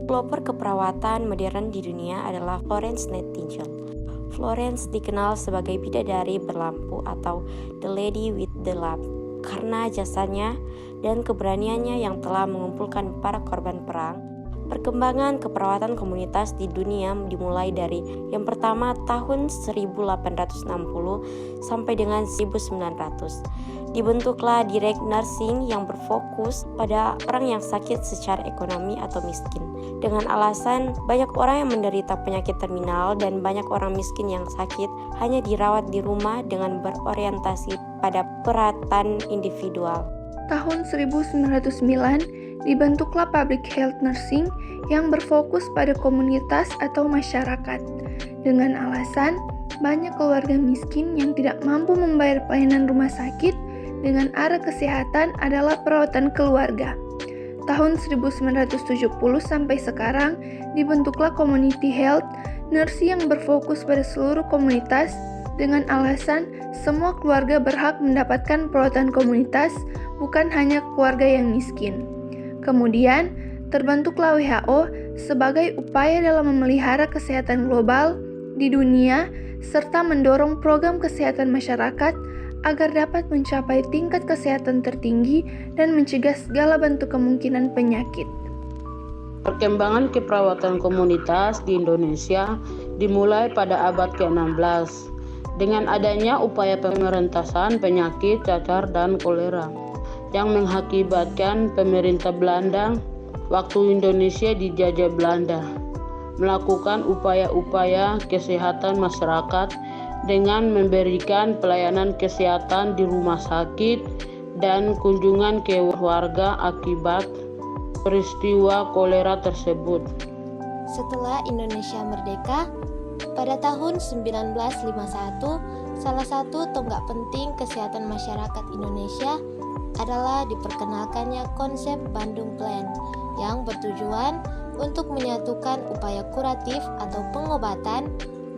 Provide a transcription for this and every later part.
Pelopor keperawatan modern di dunia adalah Florence Nightingale. Florence dikenal sebagai bidadari berlampu atau The Lady with the Lamp karena jasanya dan keberaniannya yang telah mengumpulkan para korban perang. Perkembangan keperawatan komunitas di dunia dimulai dari yang pertama tahun 1860 sampai dengan 1900. Dibentuklah Direct Nursing yang berfokus pada orang yang sakit secara ekonomi atau miskin. Dengan alasan banyak orang yang menderita penyakit terminal dan banyak orang miskin yang sakit hanya dirawat di rumah dengan berorientasi pada perawatan individual. Tahun 1909 dibentuklah Public Health Nursing yang berfokus pada komunitas atau masyarakat dengan alasan banyak keluarga miskin yang tidak mampu membayar pelayanan rumah sakit dengan arah kesehatan adalah perawatan keluarga. Tahun 1970 sampai sekarang dibentuklah Community Health Nursing yang berfokus pada seluruh komunitas dengan alasan semua keluarga berhak mendapatkan perawatan komunitas, bukan hanya keluarga yang miskin. Kemudian, terbentuklah WHO sebagai upaya dalam memelihara kesehatan global di dunia serta mendorong program kesehatan masyarakat agar dapat mencapai tingkat kesehatan tertinggi dan mencegah segala bentuk kemungkinan penyakit. Perkembangan keperawatan komunitas di Indonesia dimulai pada abad ke-16 dengan adanya upaya pemberantasan penyakit cacar dan kolera yang mengakibatkan pemerintah Belanda waktu Indonesia dijajah Belanda melakukan upaya-upaya kesehatan masyarakat dengan memberikan pelayanan kesehatan di rumah sakit dan kunjungan ke warga akibat peristiwa kolera tersebut. Setelah Indonesia merdeka, pada tahun 1951, salah satu tonggak penting kesehatan masyarakat Indonesia adalah diperkenalkannya konsep Bandung Plan yang bertujuan untuk menyatukan upaya kuratif atau pengobatan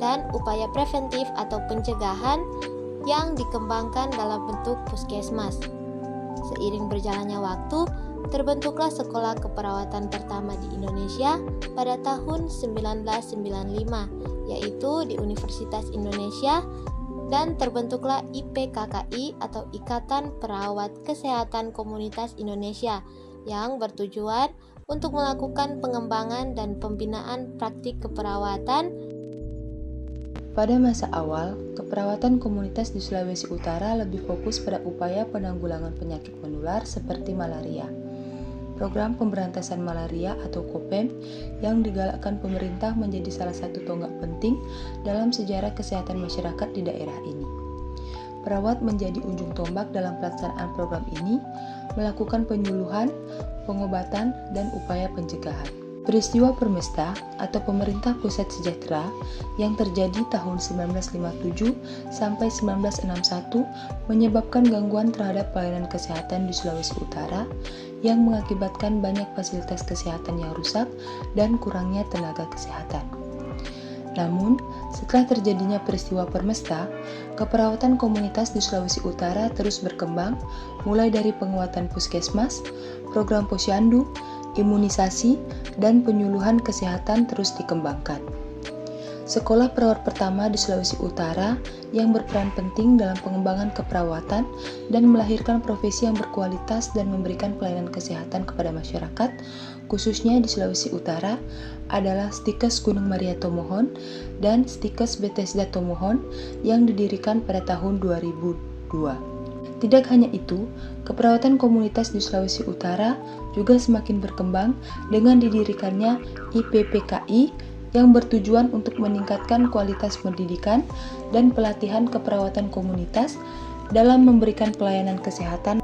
dan upaya preventif atau pencegahan yang dikembangkan dalam bentuk puskesmas. Seiring berjalannya waktu, terbentuklah sekolah keperawatan pertama di Indonesia pada tahun 1995, yaitu di Universitas Indonesia, dan terbentuklah IPKKI atau Ikatan Perawat Kesehatan Komunitas Indonesia yang bertujuan untuk melakukan pengembangan dan pembinaan praktik keperawatan. Pada masa awal, keperawatan komunitas di Sulawesi Utara lebih fokus pada upaya penanggulangan penyakit menular seperti malaria. Program pemberantasan malaria atau KOPEM yang digalakkan pemerintah menjadi salah satu tonggak penting dalam sejarah kesehatan masyarakat di daerah ini. Perawat menjadi ujung tombak dalam pelaksanaan program ini, melakukan penyuluhan, pengobatan, dan upaya pencegahan. Peristiwa Permesta atau Pemerintah Pusat Sejahtera yang terjadi tahun 1957 sampai 1961 menyebabkan gangguan terhadap pelayanan kesehatan di Sulawesi Utara yang mengakibatkan banyak fasilitas kesehatan yang rusak dan kurangnya tenaga kesehatan. Namun, setelah terjadinya peristiwa Permesta, keperawatan komunitas di Sulawesi Utara terus berkembang, mulai dari penguatan puskesmas, program posyandu, imunisasi, dan penyuluhan kesehatan terus dikembangkan. Sekolah perawat pertama di Sulawesi Utara yang berperan penting dalam pengembangan keperawatan dan melahirkan profesi yang berkualitas dan memberikan pelayanan kesehatan kepada masyarakat, khususnya di Sulawesi Utara, adalah Stikes Gunung Maria Tomohon dan Stikes Bethesda Tomohon yang didirikan pada tahun 2002. Tidak hanya itu, keperawatan komunitas di Sulawesi Utara juga semakin berkembang dengan didirikannya IPPKI yang bertujuan untuk meningkatkan kualitas pendidikan dan pelatihan keperawatan komunitas dalam memberikan pelayanan kesehatan